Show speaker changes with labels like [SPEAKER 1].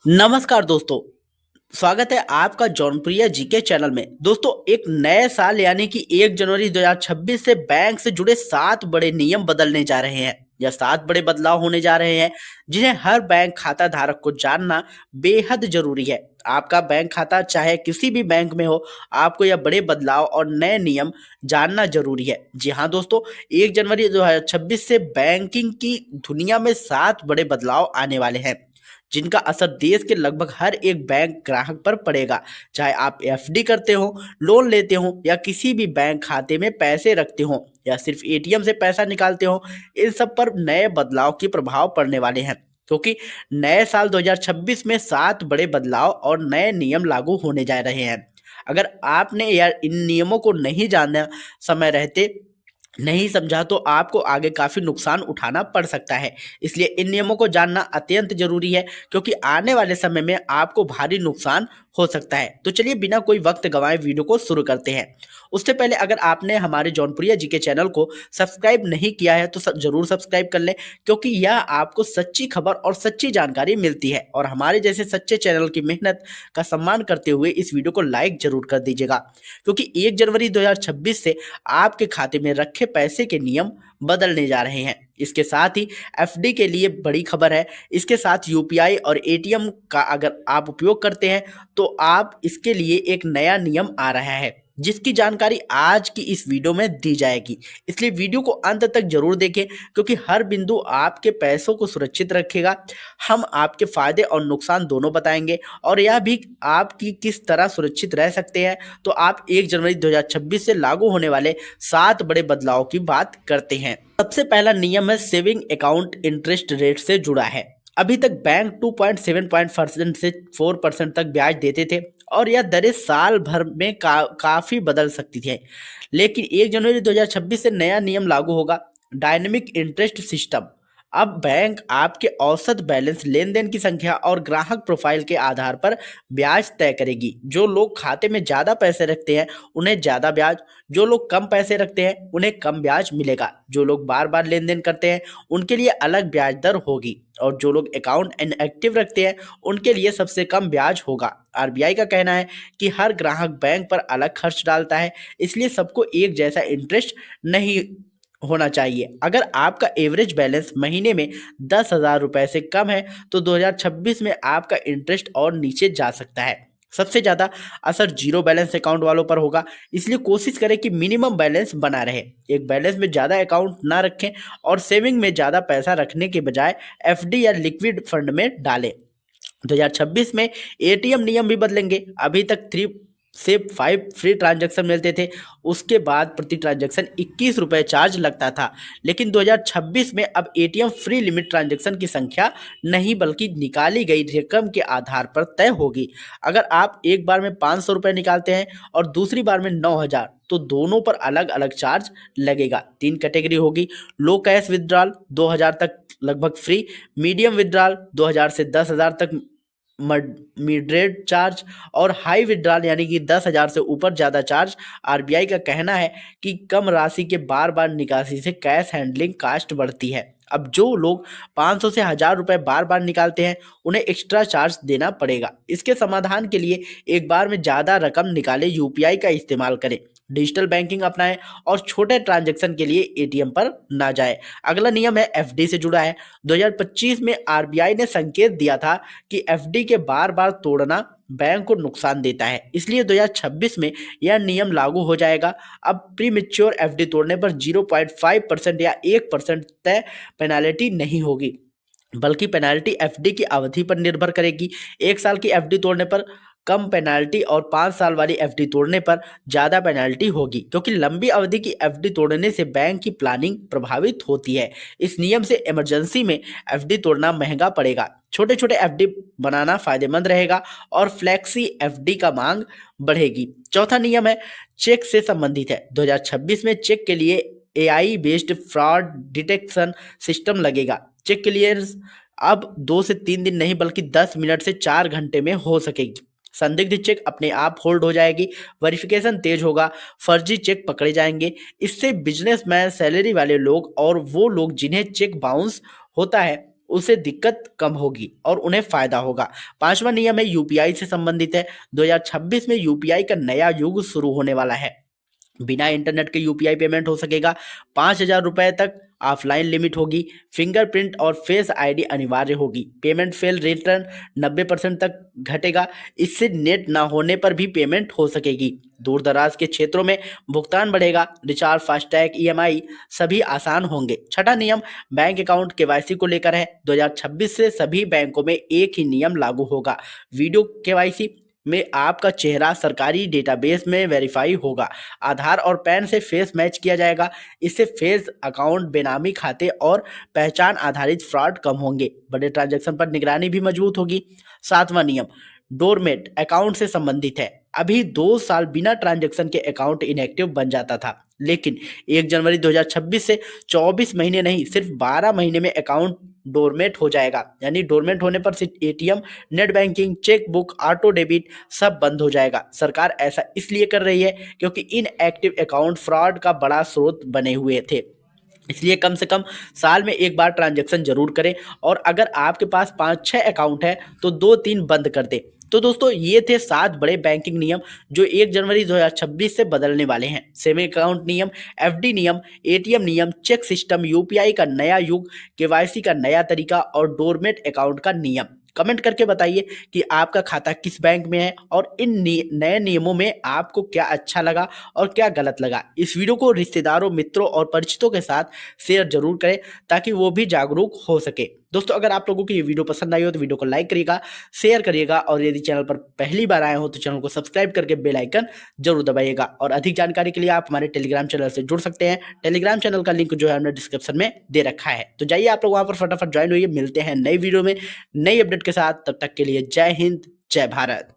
[SPEAKER 1] नमस्कार दोस्तों। स्वागत है आपका जौनप्रिय जीके चैनल में। दोस्तों, एक नए साल यानी कि 1 जनवरी 2026 से बैंक से जुड़े 7 बड़े नियम बदलने जा रहे हैं। यह 7 बड़े बदलाव होने जा रहे हैं जिन्हें हर बैंक खाता धारक को जानना बेहद जरूरी है। आपका बैंक खाता चाहे किसी भी बैंक में हो, आपको यह बड़े बदलाव और नए नियम जानना जरूरी है। जी हाँ दोस्तों, 1 जनवरी 2026 से बैंकिंग की दुनिया में 7 बड़े बदलाव आने वाले हैं जिनका असर देश के लगभग हर एक बैंक ग्राहक पर पड़ेगा। चाहे आप एफडी करते हो, लोन लेते हो या किसी भी बैंक खाते में पैसे रखते हो या सिर्फ एटीएम से पैसा निकालते हो, इन सब पर नए बदलाव के प्रभाव पड़ने वाले हैं। क्योंकि नए साल 2026 में 7 बड़े बदलाव और नए नियम लागू होने जा रहे हैं। अगर आपने यार इन नियमों को नहीं जाना समय रहते नहीं समझा तो आपको आगे काफी नुकसान उठाना पड़ सकता है। इसलिए इन नियमों को जानना अत्यंत जरूरी है, क्योंकि आने वाले समय में आपको भारी नुकसान हो सकता है। तो चलिए बिना कोई वक्त गंवाए वीडियो को शुरू करते हैं। उससे पहले अगर आपने हमारे जौनपुरिया जी के चैनल को सब्सक्राइब नहीं किया है तो जरूर सब्सक्राइब कर लें, क्योंकि यह आपको सच्ची खबर और सच्ची जानकारी मिलती है। और हमारे जैसे सच्चे चैनल की मेहनत का सम्मान करते हुए इस वीडियो को लाइक जरूर कर दीजिएगा, क्योंकि 1 जनवरी 2026 से आपके खाते में रखे पैसे के नियम बदलने जा रहे हैं। इसके साथ ही एफडी के लिए बड़ी खबर है। इसके साथ यूपीआई और एटीएम का अगर आप उपयोग करते हैं तो आप इसके लिए एक नया नियम आ रहा है, जिसकी जानकारी आज की इस वीडियो में दी जाएगी। इसलिए वीडियो को अंत तक जरूर देखें, क्योंकि हर बिंदु आपके पैसों को सुरक्षित रखेगा। हम आपके फायदे और नुकसान दोनों बताएंगे और यह भी आपकी किस तरह सुरक्षित रह सकते हैं। तो आप 1 जनवरी 2026 से लागू होने वाले 7 बड़े बदलाव की बात करते हैं। सबसे पहला नियम है सेविंग अकाउंट इंटरेस्ट रेट से जुड़ा है। अभी तक बैंक 2.7% से 4% तक ब्याज देते थे और यह दरें साल भर में काफी बदल सकती थी। लेकिन 1 जनवरी 2026 से नया नियम लागू होगा, डायनेमिक इंटरेस्ट सिस्टम। अब बैंक आपके औसत बैलेंस, लेन देन की संख्या और ग्राहक प्रोफाइल के आधार पर ब्याज तय करेगी। जो लोग खाते में ज्यादा पैसे रखते हैं उन्हें ज्यादा ब्याज, जो लोग कम पैसे रखते हैं उन्हें कम ब्याज मिलेगा। जो लोग बार बार लेन देन करते हैं उनके लिए अलग ब्याज दर होगी और जो लोग अकाउंट इनएक्टिव रखते हैं उनके लिए सबसे कम ब्याज होगा। आरबीआई का कहना है कि हर ग्राहक बैंक पर अलग खर्च डालता है, इसलिए सबको एक जैसा इंटरेस्ट नहीं होना चाहिए। अगर आपका एवरेज बैलेंस महीने में 10,000 रुपए से कम है तो 2026 में आपका इंटरेस्ट और नीचे जा सकता है। सबसे ज्यादा असर जीरो बैलेंस अकाउंट वालों पर होगा, इसलिए कोशिश करें कि मिनिमम बैलेंस बना रहे। एक बैलेंस में ज्यादा अकाउंट ना रखें और सेविंग में ज्यादा पैसा रखने के बजाय एफडी या लिक्विड फंड में डालें। 2026 में एटीएम नियम भी बदलेंगे। अभी तक 3 से 5 फ्री ट्रांजैक्शन मिलते थे, उसके बाद प्रति ट्रांजैक्शन 21 रुपए चार्ज लगता था। लेकिन 2026 में अब एटीएम फ्री लिमिट ट्रांजैक्शन की संख्या नहीं बल्कि निकाली गई रकम के आधार पर तय होगी। अगर आप एक बार में 500 रुपए निकालते हैं और दूसरी बार में 9,000, तो दोनों पर अलग अलग चार्ज लगेगा। 3 कैटेगरी होगी। लो कैश विड्रॉल 2,000 तक लगभग फ्री, मीडियम विड्रॉल 2,000 से 10,000 तक मिडरेट चार्ज और हाई विड्रॉल यानी कि 10,000 से ऊपर ज्यादा चार्ज। आरबीआई का कहना है कि कम राशि के बार बार निकासी से कैश हैंडलिंग कास्ट बढ़ती है। अब जो लोग 500 से 1,000 रुपए बार बार निकालते हैं उन्हें एक्स्ट्रा चार्ज देना पड़ेगा। इसके समाधान के लिए एक बार में ज्यादा रकम निकाले यूपीआई का इस्तेमाल करें, डिजिटल बैंकिंग अपनाएं और छोटे ट्रांजैक्शन के लिए एटीएम पर ना जाए। अगला नियम है एफडी से जुड़ा है। 2025 में आरबीआई ने संकेत दिया था कि एफडी के बार बार तोड़ना बैंक को नुकसान देता है, इसलिए 2026 में यह नियम लागू हो जाएगा। अब प्री मैच्योर एफडी तोड़ने पर 0.5% या 1% तय पेनाल्टी नहीं होगी, बल्कि पेनाल्टी एफडी की अवधि पर निर्भर करेगी। 1 साल की एफडी तोड़ने पर कम पेनाल्टी और 5 साल वाली एफडी तोड़ने पर ज्यादा पेनाल्टी होगी, क्योंकि लंबी अवधि की एफडी तोड़ने से बैंक की प्लानिंग प्रभावित होती है। इस नियम से इमरजेंसी में एफडी तोड़ना महंगा पड़ेगा, छोटे छोटे एफडी बनाना फायदेमंद रहेगा और फ्लेक्सी एफडी का मांग बढ़ेगी। चौथा नियम है चेक से संबंधित है। 2026 में चेक के लिए AI based fraud detection system लगेगा। चेक क्लियरेंस अब 2 से 3 दिन नहीं बल्कि 10 मिनट से 4 घंटे में हो सकेगी। संदिग्ध चेक अपने आप होल्ड हो जाएगी, वेरिफिकेशन तेज होगा, फर्जी चेक पकड़े जाएंगे। इससे बिजनेसमैन, सैलरी वाले लोग और वो लोग जिन्हें चेक बाउंस होता है उसे दिक्कत कम होगी और उन्हें फायदा होगा। पांचवा नियम है यूपीआई से संबंधित है। 2026 में यूपीआई का नया युग शुरू होने वाला है। बिना इंटरनेट के यूपीआई पेमेंट हो सकेगा। 5,000 रुपए तक ऑफलाइन लिमिट होगी। फिंगरप्रिंट और फेस आईडी अनिवार्य होगी। पेमेंट फेल रिटर्न 90% तक घटेगा। इससे नेट ना होने पर भी पेमेंट हो सकेगी। दूर दराज के क्षेत्रों में भुगतान बढ़ेगा। रिचार्ज, फास्टैग, ईएमआई सभी आसान होंगे। छठा नियम बैंक अकाउंट केवाईसी को लेकर है। 2026 से सभी बैंकों में एक ही नियम लागू होगा। वीडियो केवाईसी में आपका चेहरा सरकारी डेटाबेस में वेरीफाई होगा। आधार और पैन से फेस मैच किया जाएगा। इससे फेस अकाउंट, बेनामी खाते और पहचान आधारित फ्रॉड कम होंगे। बड़े ट्रांजैक्शन पर निगरानी भी मजबूत होगी। सातवां नियम डोरमेट अकाउंट से संबंधित है। अभी 2 साल बिना ट्रांजैक्शन के अकाउंट इनएक्टिव बन जाता था, लेकिन 1 जनवरी 2026 से 24 महीने नहीं, सिर्फ 12 महीने में अकाउंट डोरमेट हो जाएगा। यानी डोरमेट होने पर सिर्फ ATM, net banking, cheque book, auto debit सब बंद हो जाएगा। सरकार ऐसा इसलिए कर रही है क्योंकि इनएक्टिव अकाउंट फ्रॉड का बड़ा स्रोत बने हुए थे। इसलिए कम से कम साल में एक बार ट्रांजैक्शन जरूर करें, और अगर आपके पास 5-6 अकाउंट है तो 2-3 बंद कर दें। तो दोस्तों, ये थे 7 बड़े बैंकिंग नियम जो 1 जनवरी 2026 से बदलने वाले हैं। सेविंग अकाउंट नियम, एफडी नियम, एटीएम नियम, चेक सिस्टम, यूपीआई का नया युग, केवाईसी का नया तरीका और डोरमेट अकाउंट का नियम। कमेंट करके बताइए कि आपका खाता किस बैंक में है और इन नए नियमों में आपको क्या अच्छा लगा और क्या गलत लगा। इस वीडियो को रिश्तेदारों, मित्रों और परिचितों के साथ शेयर जरूर करें ताकि वो भी जागरूक हो सके। दोस्तों, अगर आप लोगों को ये वीडियो पसंद आई हो तो वीडियो को लाइक करिएगा, शेयर करिएगा, और यदि चैनल पर पहली बार आए हो तो चैनल को सब्सक्राइब करके बेल आइकन जरूर दबाइएगा। और अधिक जानकारी के लिए आप हमारे टेलीग्राम चैनल से जुड़ सकते हैं। टेलीग्राम चैनल का लिंक जो है हमने डिस्क्रिप्शन में दे रखा है, तो जाइए आप लोग वहां पर फटाफट ज्वाइन होइए। मिलते हैं नई वीडियो में नई अपडेट के साथ। तब तक के लिए जय हिंद, जय भारत।